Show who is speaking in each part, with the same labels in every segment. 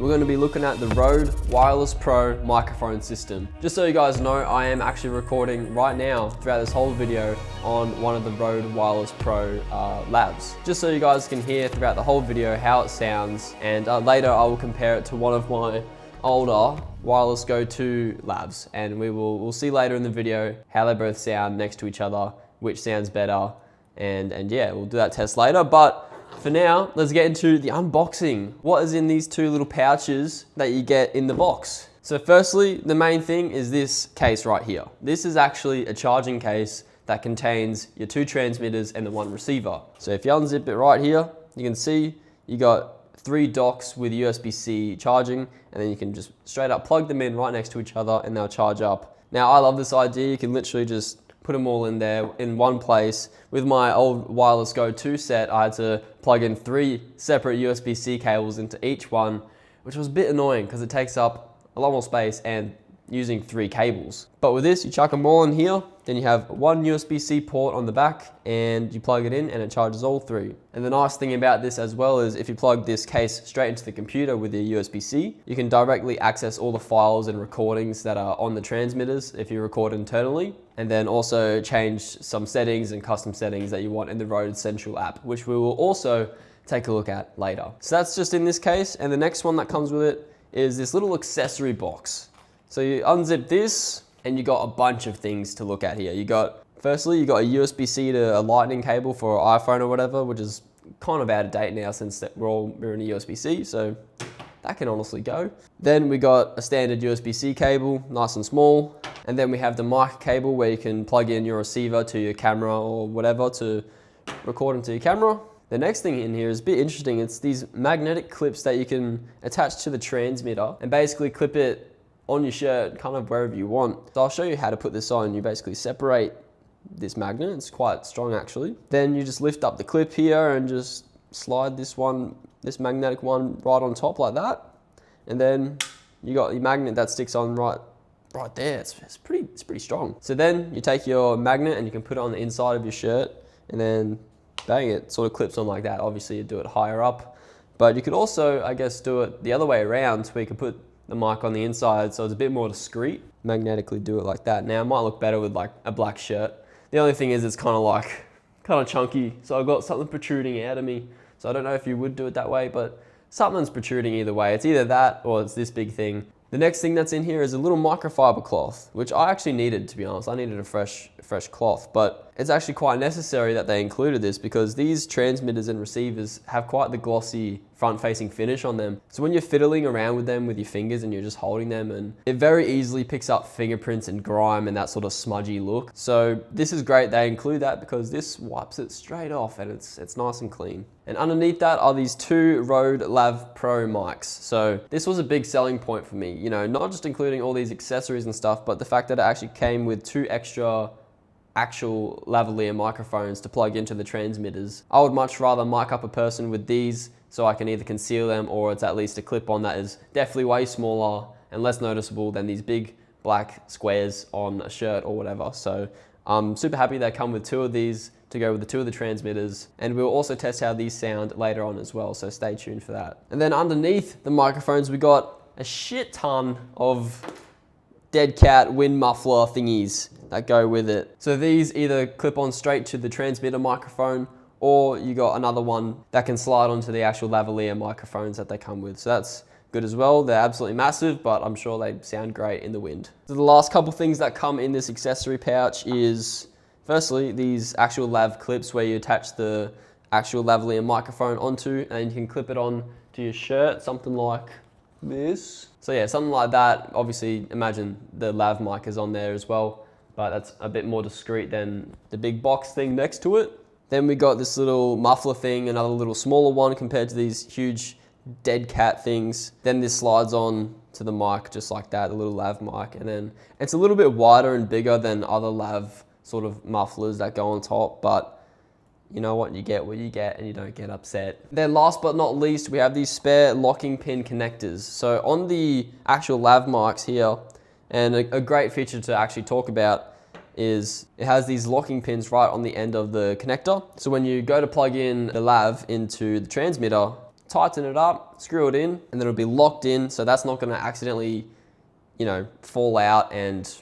Speaker 1: we're going to be looking at the Rode Wireless Pro microphone system. Just so you guys know, I am actually recording right now throughout this whole video on one of the Rode Wireless Pro Lavs. Just so you guys can hear throughout the whole video how it sounds, and later I will compare it to one of my older Wireless Go 2 Lavs, and we'll see later in the video how they both sound next to each other, which sounds better, and yeah, we'll do that test later. But for now, let's get into the unboxing. What is in these two little pouches that you get in the box? So firstly, the main thing is this case right here. This is actually a charging case that contains your two transmitters and the one receiver. So if you unzip it right here, you can see you got 3 docks with USB-C charging, and then you can just straight up plug them in right next to each other and they'll charge up. Now I love this idea. You can literally just put them all in there in one place. With my old Wireless Go 2 set, I had to plug in 3 separate USB-C cables into each one, which was a bit annoying because it takes up a lot more space and using 3 cables. But with this, you chuck them all in here, then you have one USB-C port on the back and you plug it in and it charges all 3. And the nice thing about this as well is if you plug this case straight into the computer with your USB-C, you can directly access all the files and recordings that are on the transmitters if you record internally, and then also change some settings and custom settings that you want in the Rode Central app, which we will also take a look at later. So that's just in this case, and the next one that comes with it is this little accessory box. So you unzip this and you got a bunch of things to look at here. Firstly, you got a USB-C to a lightning cable for an iPhone or whatever, which is kind of out of date now since we're in a USB-C, so that can honestly go. Then we got a standard USB-C cable, nice and small. And then we have the mic cable where you can plug in your receiver to your camera or whatever to record into your camera. The next thing in here is a bit interesting. It's these magnetic clips that you can attach to the transmitter and basically clip it on your shirt, kind of wherever you want. So I'll show you how to put this on. You basically separate this magnet. It's quite strong actually. Then you just lift up the clip here and just slide this magnetic one right on top like that. And then you got your magnet that sticks on right there. It's pretty strong. So then you take your magnet and you can put it on the inside of your shirt, and then bang, it sort of clips on like that. Obviously you do it higher up, but you could also, I guess, do it the other way around, where you can put the mic on the inside so it's a bit more discreet. Magnetically do it like that. Now it might look better with like a black shirt. The only thing is it's kind of chunky, so I've got something protruding out of me. So I don't know if you would do it that way, but something's protruding either way. It's either that or it's this big thing. The next thing that's in here is a little microfiber cloth, which I actually needed, to be honest. I needed a fresh cloth, but it's actually quite necessary that they included this because these transmitters and receivers have quite the glossy front-facing finish on them. So when you're fiddling around with them with your fingers and you're just holding them, and it very easily picks up fingerprints and grime and that sort of smudgy look. So this is great they include that because this wipes it straight off and it's nice and clean. And underneath that are these 2 Rode Lav Pro mics. So this was a big selling point for me, you know, not just including all these accessories and stuff, but the fact that it actually came with 2 extra actual lavalier microphones to plug into the transmitters. I would much rather mic up a person with these so I can either conceal them, or it's at least a clip-on that is definitely way smaller and less noticeable than these big black squares on a shirt or whatever. So I'm super happy they come with 2 of these to go with the 2 of the transmitters, and we'll also test how these sound later on as well, so stay tuned for that. And then underneath the microphones we got a shit ton of dead cat wind muffler thingies that go with it. So these either clip on straight to the transmitter microphone, or you got another one that can slide onto the actual lavalier microphones that they come with. So that's good as well. They're absolutely massive, but I'm sure they sound great in the wind. So the last couple things that come in this accessory pouch is, firstly, these actual lav clips where you attach the actual lavalier microphone onto, and you can clip it on to your shirt, something like this. So yeah, something like that. Obviously, imagine the lav mic is on there as well, but that's a bit more discreet than the big box thing next to it. Then we got this little muffler thing, another little smaller one compared to these huge dead cat things. Then this slides on to the mic just like that, the little lav mic, and then it's a little bit wider and bigger than other lav sort of mufflers that go on top, but you know what, you get and you don't get upset. Then last but not least, we have these spare locking pin connectors. So on the actual lav mics here, and a great feature to actually talk about is it has these locking pins right on the end of the connector. So when you go to plug in the lav into the transmitter, tighten it up, screw it in, and then it'll be locked in, so that's not gonna accidentally, you know, fall out and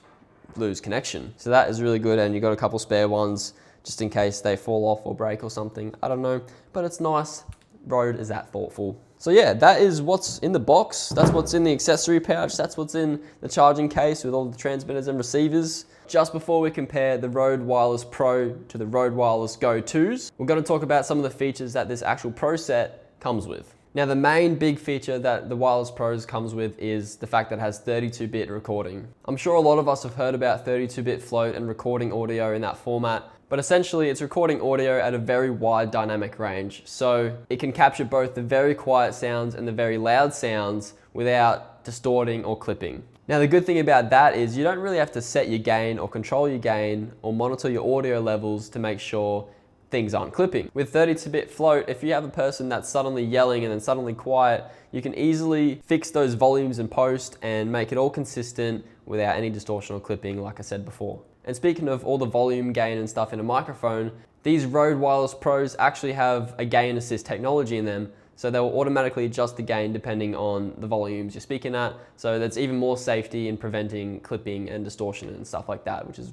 Speaker 1: lose connection. So that is really good, and you got a couple spare ones just in case they fall off or break or something. I don't know, but it's nice. Rode is that thoughtful. So yeah, that is what's in the box. That's what's in the accessory pouch. That's what's in the charging case with all the transmitters and receivers. Just before we compare the Rode Wireless Pro to the Rode Wireless Go 2s, we're going to talk about some of the features that this actual Pro set comes with. Now, the main big feature that the Wireless Pros comes with is the fact that it has 32-bit recording. I'm sure a lot of us have heard about 32-bit float and recording audio in that format, but essentially it's recording audio at a very wide dynamic range. So it can capture both the very quiet sounds and the very loud sounds without distorting or clipping. Now, the good thing about that is you don't really have to set your gain or control your gain or monitor your audio levels to make sure things aren't clipping. With 32-bit float, if you have a person that's suddenly yelling and then suddenly quiet, you can easily fix those volumes in post and make it all consistent without any distortion or clipping, like I said before. And speaking of all the volume gain and stuff in a microphone, these Rode Wireless Pros actually have a gain assist technology in them, so they will automatically adjust the gain depending on the volumes you're speaking at. So that's even more safety in preventing clipping and distortion and stuff like that, which is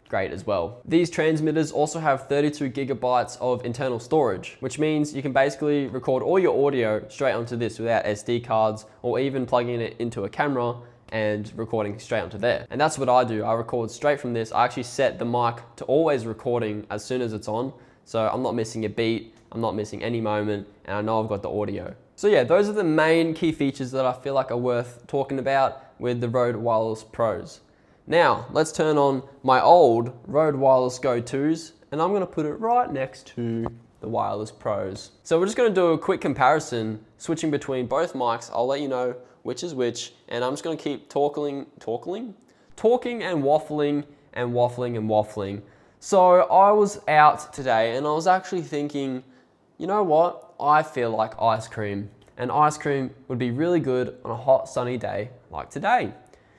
Speaker 1: great as well. These transmitters also have 32 gigabytes of internal storage, which means you can basically record all your audio straight onto this without SD cards or even plugging it into a camera and recording straight onto there. And that's what I do. I record straight from this. I actually set the mic to always recording as soon as it's on. So I'm not missing a beat, I'm not missing any moment, and I know I've got the audio. So yeah, those are the main key features that I feel like are worth talking about with the Rode Wireless Pros. Now, let's turn on my old Rode Wireless Go 2s, and I'm gonna put it right next to the Wireless Pros. So we're just gonna do a quick comparison, switching between both mics. I'll let you know which is which, and I'm just gonna keep talking and waffling and waffling and waffling. So I was out today and I was actually thinking, you know what? I feel like ice cream, and ice cream would be really good on a hot sunny day like today.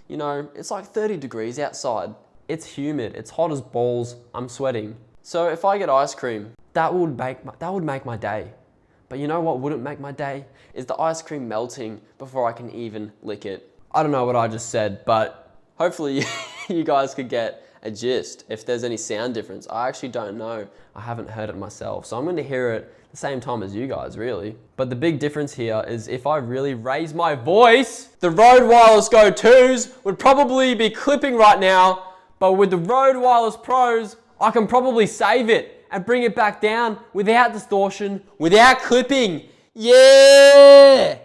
Speaker 1: You know, it's like 30 degrees outside. It's humid, it's hot as balls, I'm sweating. So if I get ice cream, that would make my day. But you know what wouldn't make my day? Is the ice cream melting before I can even lick it. I don't know what I just said, but hopefully you guys could get a gist if there's any sound difference. I actually don't know. I haven't heard it myself, so I'm going to hear it the same time as you guys, really. But the big difference here is if I really raise my voice, the Rode Wireless Go 2s would probably be clipping right now, but with the Rode Wireless Pros, I can probably save it and bring it back down without distortion, without clipping. Yeah!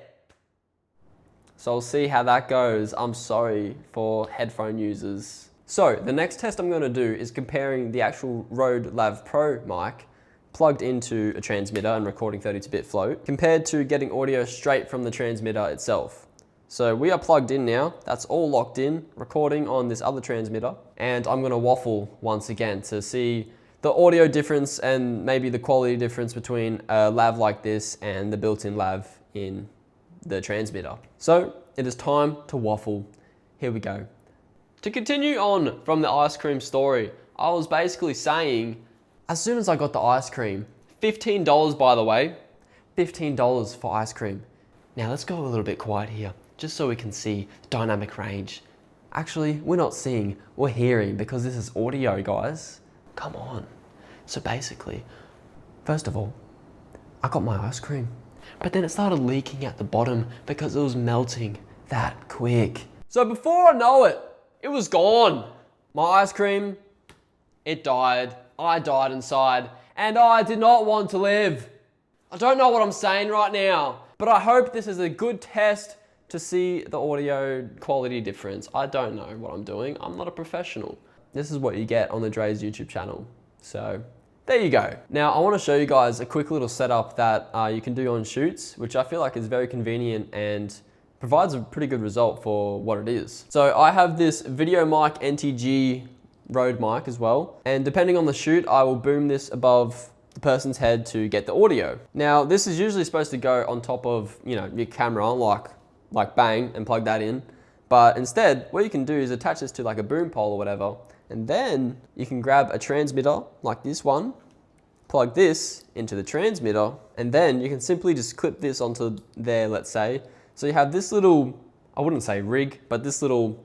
Speaker 1: So we'll see how that goes. I'm sorry for headphone users. So the next test I'm going to do is comparing the actual Rode Lav Pro mic plugged into a transmitter and recording 32-bit float compared to getting audio straight from the transmitter itself. So we are plugged in now, that's all locked in, recording on this other transmitter, and I'm going to waffle once again to see the audio difference and maybe the quality difference between a lav like this and the built-in lav in the transmitter. So it is time to waffle. Here we go. To continue on from the ice cream story, I was basically saying, as soon as I got the ice cream, $15 by the way, $15 for ice cream. Now let's go a little bit quiet here, just so we can see dynamic range. Actually, we're not seeing, we're hearing, because this is audio, guys. Come on. So basically, first of all, I got my ice cream, but then it started leaking at the bottom because it was melting that quick. So before I know it, it was gone. My ice cream, it died. I died inside, and I did not want to live. I don't know what I'm saying right now, but I hope this is a good test to see the audio quality difference. I don't know what I'm doing. I'm not a professional. This is what you get on the Dre's YouTube channel. So there you go. Now I want to show you guys a quick little setup that you can do on shoots, which I feel like is very convenient and provides a pretty good result for what it is. So I have this Video Mic NTG Rode mic as well, and depending on the shoot, I will boom this above the person's head to get the audio. Now this is usually supposed to go on top of, you know, your camera, like bang, and plug that in. But instead, what you can do is attach this to like a boom pole or whatever, and then you can grab a transmitter like this one, plug this into the transmitter, and then you can simply just clip this onto there, let's say. So you have this little, I wouldn't say rig, but this little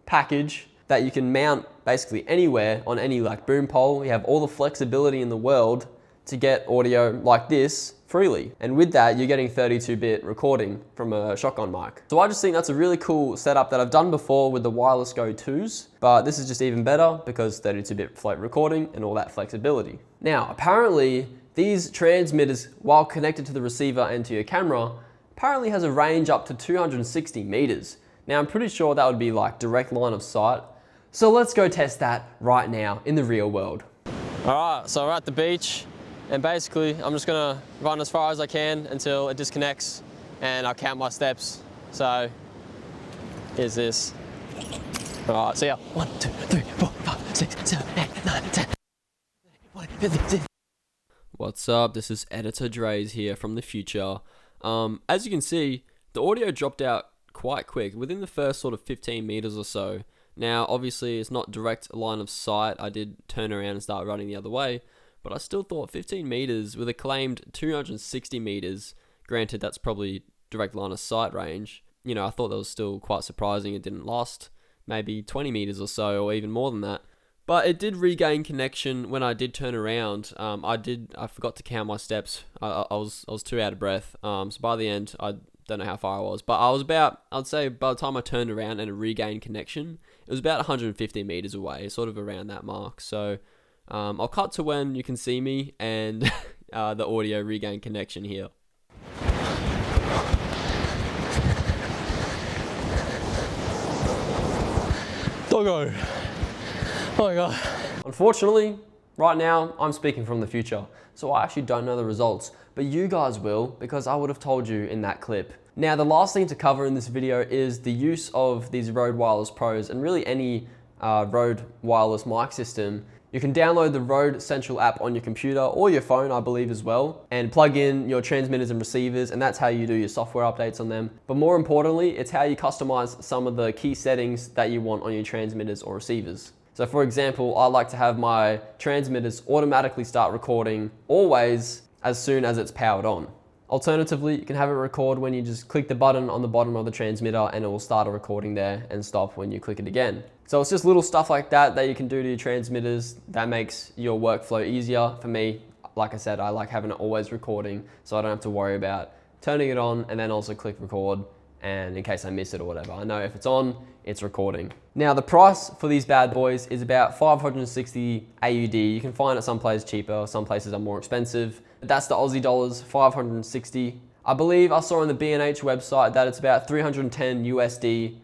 Speaker 1: package that you can mount basically anywhere on any like boom pole. You have all the flexibility in the world to get audio like this freely. And with that, you're getting 32-bit recording from a shotgun mic. So I just think that's a really cool setup that I've done before with the wireless Go 2s, but this is just even better because 32-bit float recording and all that flexibility. Now, apparently these transmitters, while connected to the receiver and to your camera, apparently has a range up to 260 meters. Now, I'm pretty sure that would be like direct line of sight. So let's go test that right now in the real world. All right, so we're at the beach. And basically, I'm just gonna run as far as I can until it disconnects and I'll count my steps. So, here's this. All right, see ya. 1, 2, 3, 4, 5, 6, 7, 8, 9, 10. What's up? This is Editor Dre's here from the future. As you can see, the audio dropped out quite quick, within the first sort of 15 meters or so. Now, obviously, it's not direct line of sight. I did turn around and start running the other way. But I still thought 15 meters with a claimed 260 meters, granted that's probably direct line of sight range, you know, I thought that was still quite surprising. It didn't last maybe 20 meters or so, or even more than that. But it did regain connection when I did turn around. I forgot to count my steps. I was too out of breath. So by the end, I don't know how far I was, but I was about, I'd say by the time I turned around and it regained connection, it was about 150 meters away, sort of around that mark. So I'll cut to when you can see me and the audio regain connection here. Doggo! Oh my god. Unfortunately, right now, I'm speaking from the future, so I actually don't know the results, but you guys will, because I would have told you in that clip. Now, the last thing to cover in this video is the use of these Rode Wireless Pros and really any Rode wireless mic system. You can download the Rode Central app on your computer or your phone, I believe as well, and plug in your transmitters and receivers, and that's how you do your software updates on them. But more importantly, it's how you customize some of the key settings that you want on your transmitters or receivers. So for example, I like to have my transmitters automatically start recording always as soon as it's powered on. Alternatively, you can have it record when you just click the button on the bottom of the transmitter and it will start a recording there and stop when you click it again. So it's just little stuff like that that you can do to your transmitters that makes your workflow easier. For me, like I said, I like having it always recording so I don't have to worry about turning it on and then also click record, and in case I miss it or whatever. I know if it's on, it's recording. Now the price for these bad boys is about 560 AUD. You can find it some places cheaper, some places are more expensive. But that's the Aussie dollars, 560. I believe I saw on the B&H website that it's about 310 USD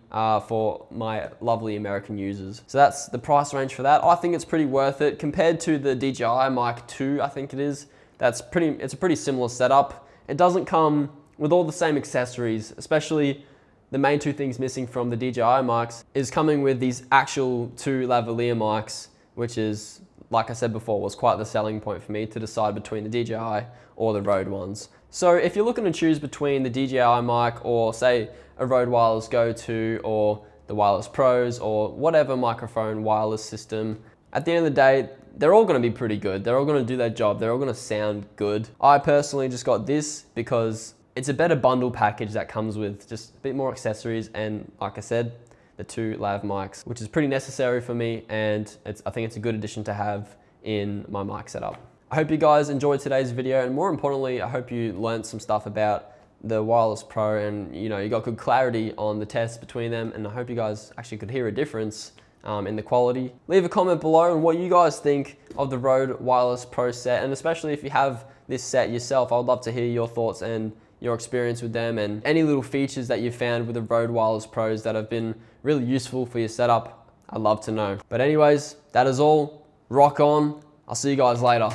Speaker 1: for my lovely American users. So that's the price range for that. I think it's pretty worth it compared to the DJI Mic 2, I think it is. It's a pretty similar setup. It doesn't come with all the same accessories, especially the main two things missing from the DJI mics is coming with these actual 2 lavalier mics, which is, like I said before, was quite the selling point for me to decide between the DJI or the Rode ones. So if you're looking to choose between the DJI mic or say a Rode Wireless Go 2 or the Wireless Pros or whatever microphone wireless system, at the end of the day, they're all going to be pretty good. They're all going to do their job. They're all going to sound good. I personally just got this because it's a better bundle package that comes with just a bit more accessories and, like I said, the 2 lav mics, which is pretty necessary for me, and I think it's a good addition to have in my mic setup. I hope you guys enjoyed today's video, and more importantly, I hope you learned some stuff about the Wireless Pro and you got good clarity on the tests between them, and I hope you guys actually could hear a difference in the quality. Leave a comment below on what you guys think of the Rode Wireless Pro set, and especially if you have this set yourself, I would love to hear your thoughts and your experience with them and any little features that you've found with the Rode Wireless Pros that have been really useful for your setup. I'd love to know. But anyways, that is all. Rock on. I'll see you guys later.